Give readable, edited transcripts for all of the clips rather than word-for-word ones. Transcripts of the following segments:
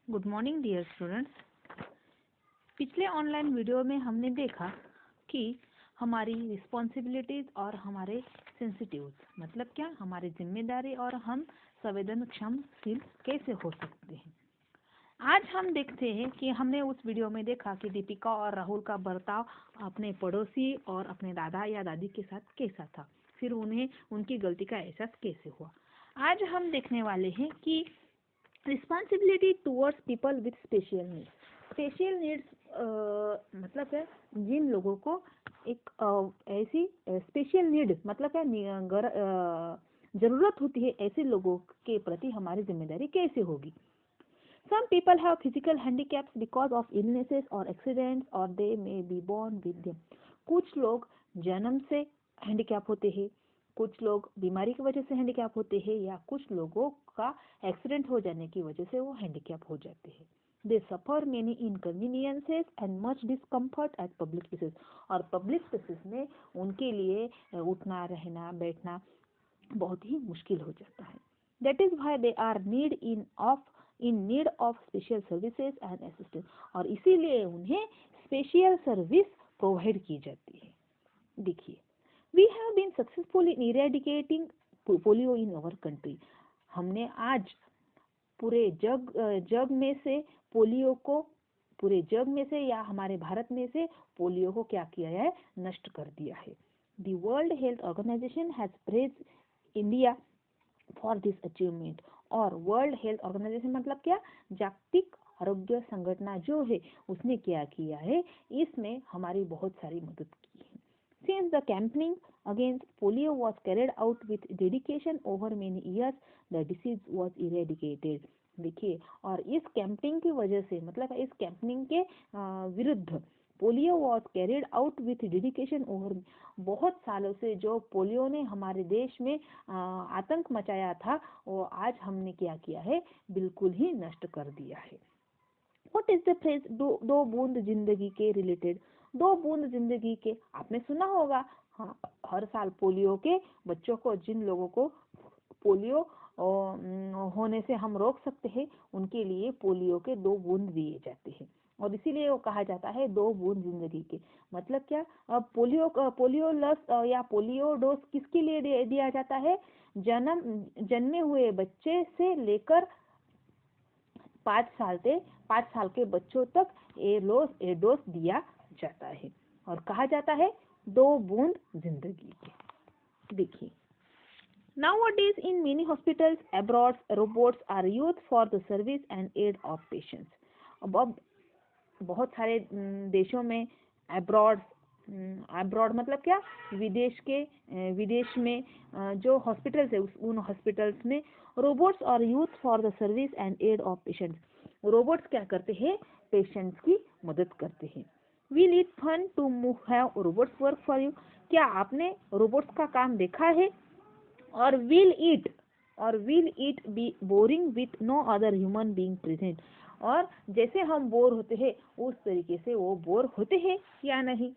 Good morning dear students. पिछले online video में हमने देखा कि हमारी रिस्पॉन्सिबिलिटीज और हमारे सेंसिटिव्स मतलब क्या, हमारी जिम्मेदारी और हम संवेदनक्षमशील कैसे हो सकते हैं। आज हम देखते हैं कि हमने उस वीडियो में देखा कि दीपिका और राहुल का बर्ताव अपने पड़ोसी और अपने दादा या दादी के साथ कैसा था, फिर उन्हें उनकी गलती का एहसास कैसे हुआ। आज हम देखने वाले हैं कि responsibility towards people with special needs. Special needs मतलब है जिन लोगों को एक ऐसी स्पेशल नीड मतलब है जरूरत होती है, ऐसे लोगों के प्रति हमारी जिम्मेदारी कैसे होगी। Some people have physical handicaps because of illnesses or accidents, or they may be born with them. कुछ लोग जन्म से हैंडीकैप होते हैं, कुछ लोग बीमारी की वजह से हैंडीकैप होते हैं, या कुछ लोगों का एक्सीडेंट हो जाने की वजह से वो हैंडीकैप हो जाते हैं। They suffer many inconveniences and much discomfort at public places. और पब्लिक प्लेसेस में उनके लिए उठना, रहना, बैठना बहुत ही मुश्किल हो जाता है। That is why they are in need of special services and assistance. और इसीलिए उन्हें स्पेशल सर्विस प्रोवाइड की जाती है। देखिए, we have been successful in eradicating polio in our country. हमने आज पूरे जग में से पोलियो को, पूरे जग में से या हमारे भारत में से पोलियो को क्या किया है, नष्ट कर दिया है। The World Health Organization has praised India for this achievement. और वर्ल्ड हेल्थ ऑर्गेनाइजेशन मतलब क्या, जागतिक आरोग्य संगठन जो है उसने क्या किया है, इसमें हमारी बहुत सारी मदद की है। Since the campaign against polio was carried out with dedication over many years, the disease was eradicated. देखिए, और इस कैंपिंग की वजह से मतलब इस कैंपिंग के विरुद्ध polio was carried out with dedication over, बहुत सालों से जो पोलियो ने हमारे देश में आतंक मचाया था, वो आज हमने क्या किया है, बिल्कुल ही नष्ट कर दिया है। व्हाट इज द फ्रेज दो बूंद जिंदगी के रिलेटेड? दो बूंद जिंदगी के आपने सुना होगा। हाँ, हर साल पोलियो के बच्चों को, जिन लोगों को पोलियो होने से हम रोक सकते हैं, उनके लिए पोलियो के 2 बूंद दिए जाते हैं, और इसीलिए वो कहा जाता है 2 बूंद जिंदगी के। मतलब क्या, अब पोलियो लस या पोलियो डोज किसके लिए दिया जाता है? जन्मे हुए बच्चे से लेकर 5 साल के बच्चों तक ये डोज दिया जाता है, और कहा जाता है 2 बूंद जिंदगी के। देखिए, nowadays in many hospitals abroad, robots are used for the service and aid of patients. अब बहुत सारे देशों में अब्रॉड मतलब क्या, विदेश में जो हॉस्पिटल्स है उन हॉस्पिटल्स में रोबोट्स और use for the service and aid of patients. Robots क्या करते हैं, पेशेंट्स की मदद करते हैं। Will it fun to have robots work for you? क्या आपने रोबोट्स का काम देखा है? और will it be boring with no other human being present? और जैसे हम बोर होते हैं उस तरीके से वो बोर होते हैं या नहीं?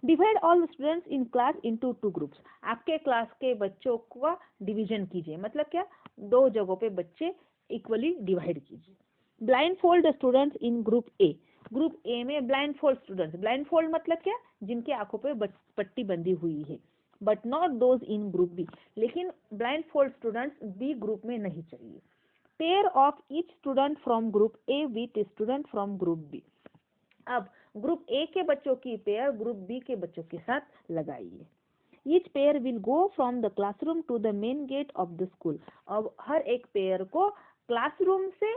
Divide all students in class into 2 groups. आपके क्लास के बच्चों का डिवीजन कीजिए, मतलब क्या, 2 जगहों पे बच्चे इक्वली डिवाइड कीजिए। Blindfold students in group A. Group A में blindfold students, blindfold मतलब क्या, जिनके आंखों पे पट्टी बंधी हुई है, but not those in group B. लेकिन blindfold students B group में नहीं चाहिए। Pair of each student from group A with student from group B. अब ग्रुप ए के बच्चों की पेयर ग्रुप बी के बच्चों के साथ लगाइए। Each pair will go from the classroom to the main gate of the school. अब हर एक पेयर को क्लासरूम से,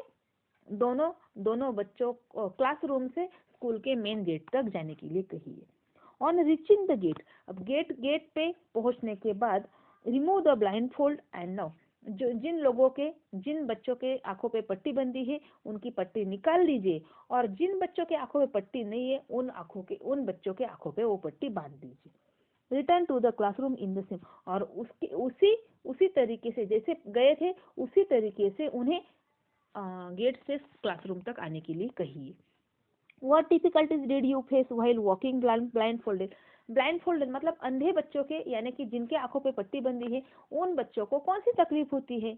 दोनों बच्चों को क्लासरूम से स्कूल के मेन गेट तक जाने के लिए कहिए। ऑन रीचिंग द गेट, अब गेट पे पहुंचने के बाद remove the blindfold and now, जिन बच्चों के आंखों पे पट्टी बंधी है उनकी पट्टी निकाल लीजिए, और जिन बच्चों के आंखों पे पट्टी नहीं है उन बच्चों के आंखों पे वो पट्टी बांध दीजिए। Return to the classroom in the same, और उसी तरीके से जैसे गए थे उसी तरीके से उन्हें गेट से क्लासरूम तक आने के लिए कहिए। What difficulties did you face while walking blindfolded? ब्लाइंडफोल्डेड मतलब अंधे बच्चों के, यानी कि जिनके आंखों पे पट्टी बंधी है, उन बच्चों को कौन सी तकलीफ होती है?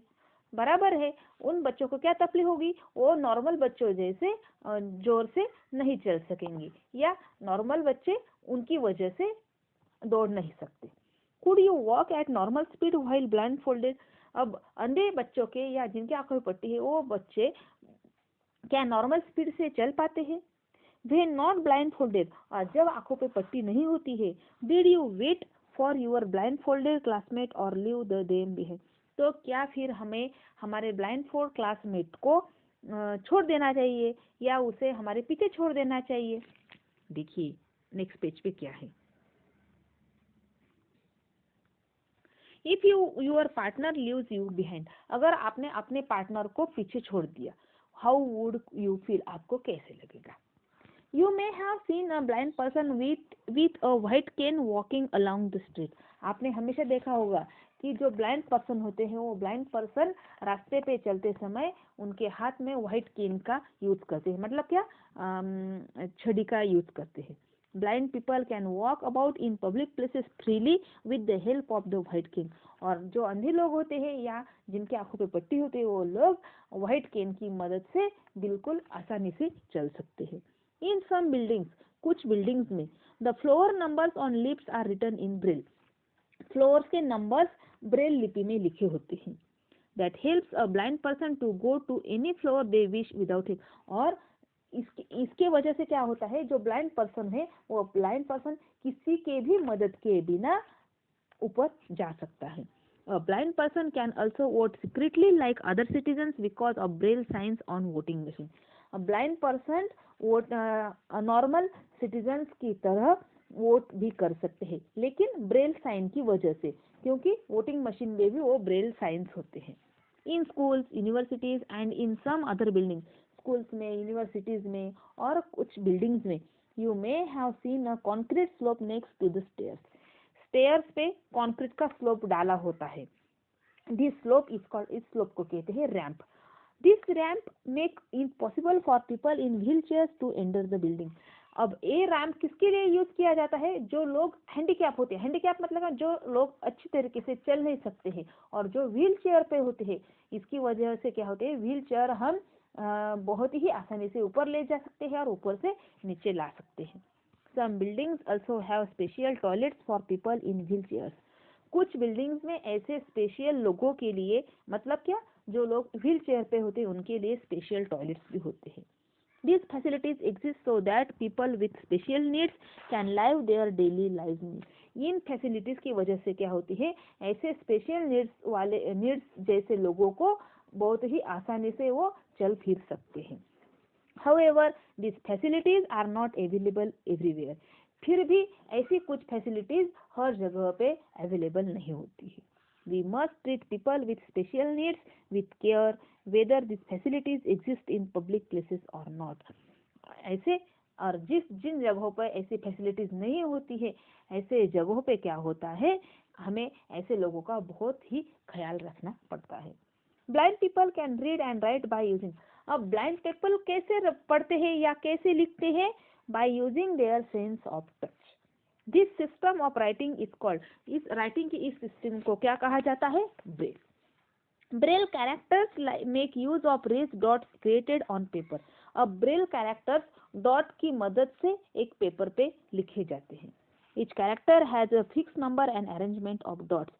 बराबर है। उन बच्चों को क्या तकलीफ होगी, वो नॉर्मल बच्चों जैसे जोर से नहीं चल सकेंगे, या नॉर्मल बच्चे उनकी वजह से दौड़ नहीं सकते। Could you walk at normal speed while blind folded? अब अंधे बच्चों के या जिनकी आंखों में पट्टी है वो बच्चे क्या नॉर्मल स्पीड से चल पाते हैं? वे नॉट ब्लाइंड फोल्डेड, और जब आंखों पे पट्टी नहीं होती है, did you wait for your blind folded classmate और लीव द देम बिहाइंड? तो क्या फिर हमें हमारे ब्लाइंड फोल्ड क्लासमेट को छोड़ देना चाहिए या उसे हमारे पीछे छोड़ देना चाहिए? देखिए नेक्स्ट पेज पे क्या है। If your partner leaves you behind, अगर आपने अपने पार्टनर को पीछे छोड़ दिया, हाउ वुड यू फील, आपको कैसे लगेगा? You may have seen a blind person with a white cane walking along the street. आपने हमेशा देखा होगा कि जो ब्लाइंड पर्सन होते हैं वो ब्लाइंड पर्सन रास्ते पे चलते समय उनके हाथ में व्हाइट केन का यूज करते हैं, मतलब क्या छड़ी का यूज करते हैं। Blind people can walk about in public places freely with the help of the white cane, और जो अंधे लोग होते हैं या जिनकी आंखों पे पट्टी होती है वो लोग व्हाइट केन की मदद से बिल्कुल आसानी से चल सकते हैं। In some buildings, कुछ बिल्डिंग्स में the floor numbers on lifts are written in braille. Floors के नंबर्स ब्रेल लिपि में लिखे होते हैं। That helps a blind person to go to any floor they wish without help. और इसके वजह से क्या होता है, जो ब्लाइंड पर्सन है वो ब्लाइंड पर्सन किसी के भी मदद के बिना ऊपर जा सकता है। A blind person can also vote secretly like other citizens because of braille signs on voting machine. A blind person vote normal citizens की तरह वोट भी कर सकते हैं, लेकिन ब्रेल साइन की वजह से, क्योंकि वोटिंग मशीन में भी वो ब्रेल साइंस होते हैं। In schools, universities and in some other building, schools में, यूनिवर्सिटीज में और कुछ बिल्डिंग्स में, you may have seen a concrete slope next to the stairs. Stairs पे कॉन्क्रीट का स्लोप डाला होता है। दिस स्लोप इज कॉल्ड, इस स्लोप को कहते हैं ramp. This ramp make it possible for people in wheelchairs to enter the building. अब ये रैंप किसके लिए यूज किया जाता है? जो लोग हैंडीकैप होते हैं, हैंडीकैप मतलब जो लोग अच्छी तरीके से चल नहीं सकते हैं और जो व्हील चेयर पे होते हैं, इसकी वजह से क्या होते हैं, व्हील चेयर हम बहुत ही आसानी से ऊपर ले जा सकते हैं और ऊपर से नीचे ला सकते हैं। Some buildings also have special toilets for people in wheelchairs. कुछ बिल्डिंग्स में ऐसे स्पेशल लोगों के लिए, मतलब क्या, जो लोग व्हील चेयर पे होते हैं उनके लिए स्पेशल टॉयलेट्स भी होते हैं। These facilities exist so that people with special needs can live their daily lives. In facilities की वजह से क्या होती है, ऐसे स्पेशल नीड्स जैसे लोगों को बहुत ही आसानी से वो चल फिर सकते हैं। However, these facilities are not available everywhere. फिर भी ऐसी कुछ फैसिलिटीज हर जगह पे अवेलेबल नहीं होती है। We must treat people with special needs with care, whether these facilities exist in public places or not. ऐसे और जिन जगहों पर ऐसी फैसिलिटीज नहीं होती है, ऐसे जगहों पे क्या होता है, हमें ऐसे लोगों का बहुत ही ख्याल रखना पड़ता है। Blind people can read and write by using. अब ब्लाइंड पीपल कैसे पढ़ते हैं या कैसे लिखते हैं? By using their sense of touch. This system of writing is called, इस राइटिंग की इस सिस्टम को क्या कहा जाता है? Braille. Braille characters make use of raised dots created on paper. अब ब्रेल कैरेक्टर्स डॉट की मदद से एक पेपर पे लिखे जाते हैं। Each character has a fixed number and arrangement of dots.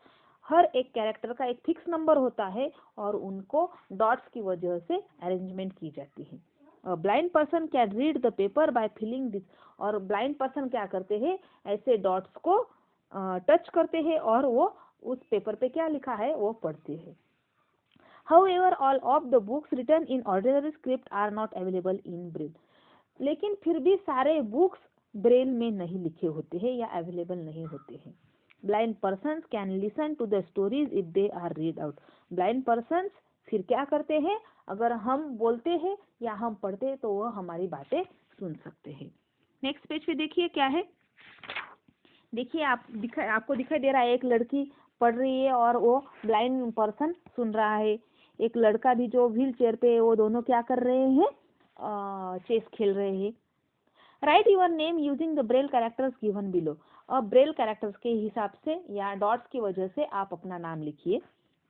हर एक कैरेक्टर का एक फिक्स नंबर होता है और उनको डॉट्स की वजह से अरेंजमेंट की जाती है। Blind person can read the paper by feeling this. और ब्लाइंड पर्सन क्या करते हैं, ऐसे डॉट्स को टच करते हैं और वो उस पेपर पे क्या लिखा है वो पढ़ते हैं। However, all of the books written in ordinary script are not available in braille. लेकिन फिर भी सारे बुक्स ब्रेल में नहीं लिखे होते हैं या अवेलेबल नहीं होते हैं। Blind persons can listen to the stories if they are read out. Blind persons फिर क्या करते हैं, अगर हम बोलते हैं या हम पढ़ते हैं तो वो हमारी बातें सुन सकते हैं। नेक्स्ट पेज पे देखिए क्या है। देखिए आपको दिखाई दे रहा है, एक लड़की पढ़ रही है और वो ब्लाइंड पर्सन सुन रहा है। एक लड़का भी जो व्हील चेयर पे, वो दोनों क्या कर रहे हैं, चेस खेल रहे हैं। Right your name using the Braille characters given below. अब ब्रेल कैरेक्टर्स के हिसाब से या डॉट्स की वजह से आप अपना नाम लिखिए.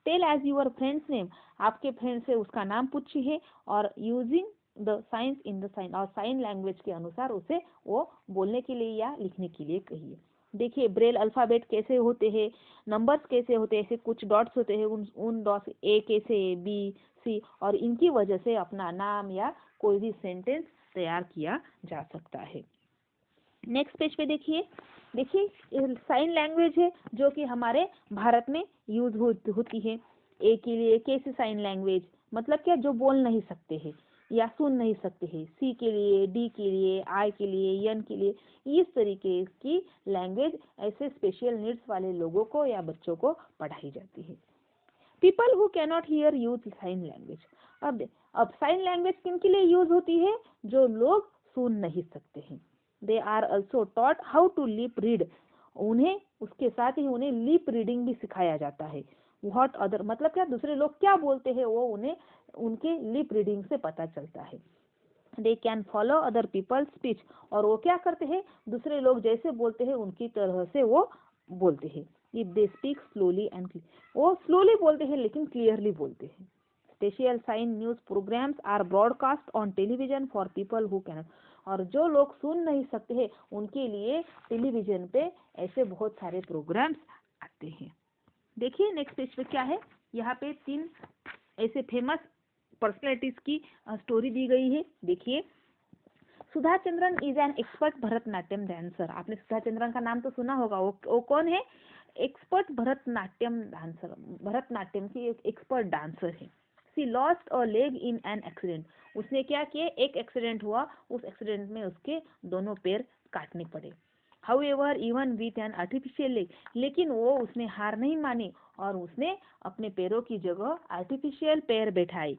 Tell us your friend's name, आपके फ्रेंड से उसका नाम पूछिए और using the science in the sign, और साइन लैंग्वेज के अनुसार उसे वो बोलने के लिए या लिखने के लिए कहिए। देखिए ब्रेल अल्फ़ाबेट कैसे होते हैं, नंबर्स कैसे होते हैं, ऐसे कुछ डॉट्स होते हैं, उन डॉट्स ए कैसे, बी, सी, और इनकी वजह से अपना नाम या कोई भी सेंटेंस तैयार किया जा सकता है। नेक्स्ट पेज पे देखिए, देखिए साइन लैंग्वेज है जो कि हमारे भारत में यूज होती है। ए के लिए कैसे साइन लैंग्वेज, मतलब क्या, जो बोल नहीं सकते हैं या सुन नहीं सकते हैं। सी के लिए, डी के लिए, आई के लिए, एन के लिए, इस तरीके की लैंग्वेज ऐसे स्पेशल नीड्स वाले लोगों को या बच्चों को पढ़ाई जाती है। People who cannot hear use sign language. अब साइन लैंग्वेज किन के लिए यूज होती है, जो लोग सुन नहीं सकते हैं। They are also taught how to lip read, उन्हें उसके साथ ही उन्हें लिप रीडिंग भी सिखाया जाता है। व्हाट अदर, मतलब क्या, दूसरे लोग क्या बोलते हैं वो उन्हें उनके लिप रीडिंग से पता चलता है। They can follow other people's speech, और वो क्या करते हैं, दूसरे लोग जैसे बोलते हैं उनकी तरह से वो बोलते हैं। If they speak slowly and, वो स्लोली बोलते हैं लेकिन क्लियरली बोलते हैं। Special sign news programs are broadcast on television for people who can, और जो लोग सुन नहीं सकते हैं उनके लिए टेलीविजन पे ऐसे बहुत सारे प्रोग्राम्स आते हैं। देखिए नेक्स्ट पेज पे क्या है, यहाँ पे 3 ऐसे फेमस पर्सनैलिटीज की स्टोरी दी गई है। देखिए, Sudha Chandran is an expert Bharatanatyam dancer. आपने सुधा चंद्रन का नाम तो सुना होगा। वो कौन है, एक्सपर्ट भरतनाट्यम डांसर, भरतनाट्यम की एक एक्सपर्ट डांसर है। She lost a leg in an accident, उसने क्या किया, एक एक्सीडेंट हुआ, उस एक्सीडेंट में उसके दोनों पैर काटने पड़े। However, even with an artificial leg, लेकिन वो उसने हार नहीं मानी और उसने अपने पैरों की जगह आर्टिफिशियल पैर बैठाई।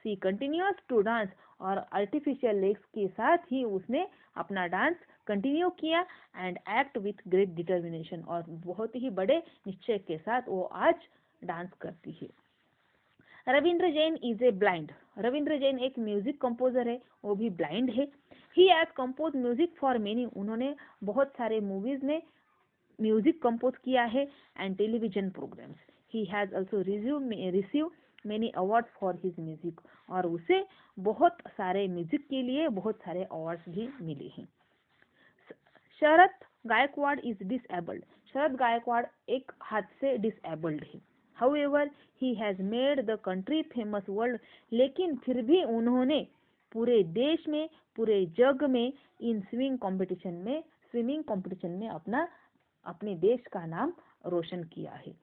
सी कंटिन्यूस टू डांस, और आर्टिफिशियल लेग्स के साथ ही उसने अपना डांस कंटिन्यू किया। And act with great determination, और बहुत ही बड़े निश्चय के साथ वो आज डांस करती है। Ravindra Jain is a blind, Ravindra Jain एक म्यूजिक कंपोजर है, वो भी ब्लाइंड है। He has compose music for many, उन्होंने बहुत सारे मूवीज में म्यूजिक कंपोज किया है and television programs. He has also receive many awards for his music, और उसे बहुत सारे म्यूजिक के लिए बहुत सारे अवार्ड्स भी मिले हैं। शरद गायकवाड़ इज डिसेबल्ड, शरद गायकवाड़ एक हाथ से डिसेबल्ड है। However, he has made the country famous world, लेकिन फिर भी उन्होंने पूरे देश में, पूरे जग में इन स्विमिंग कंपटीशन में अपने देश का नाम रोशन किया है।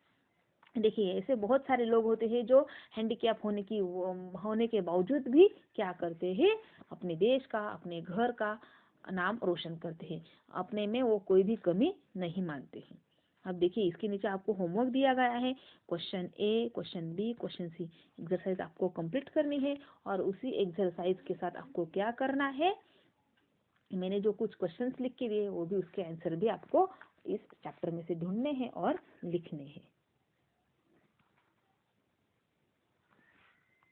देखिए ऐसे बहुत सारे लोग होते हैं जो हैंडीकैप होने के बावजूद भी क्या करते हैं, अपने देश का, अपने घर का नाम रोशन करते हैं, अपने में वो कोई भी कमी नहीं मानते हैं। अब देखिए इसके नीचे आपको होमवर्क दिया गया है, क्वेश्चन ए, क्वेश्चन बी, क्वेश्चन सी, एक्सरसाइज आपको कंप्लीट करनी है। और उसी एक्सरसाइज के साथ आपको क्या करना है, मैंने जो कुछ क्वेश्चंस लिख के दिए वो भी, उसके आंसर भी आपको इस चैप्टर में से ढूंढने हैं और लिखने हैं।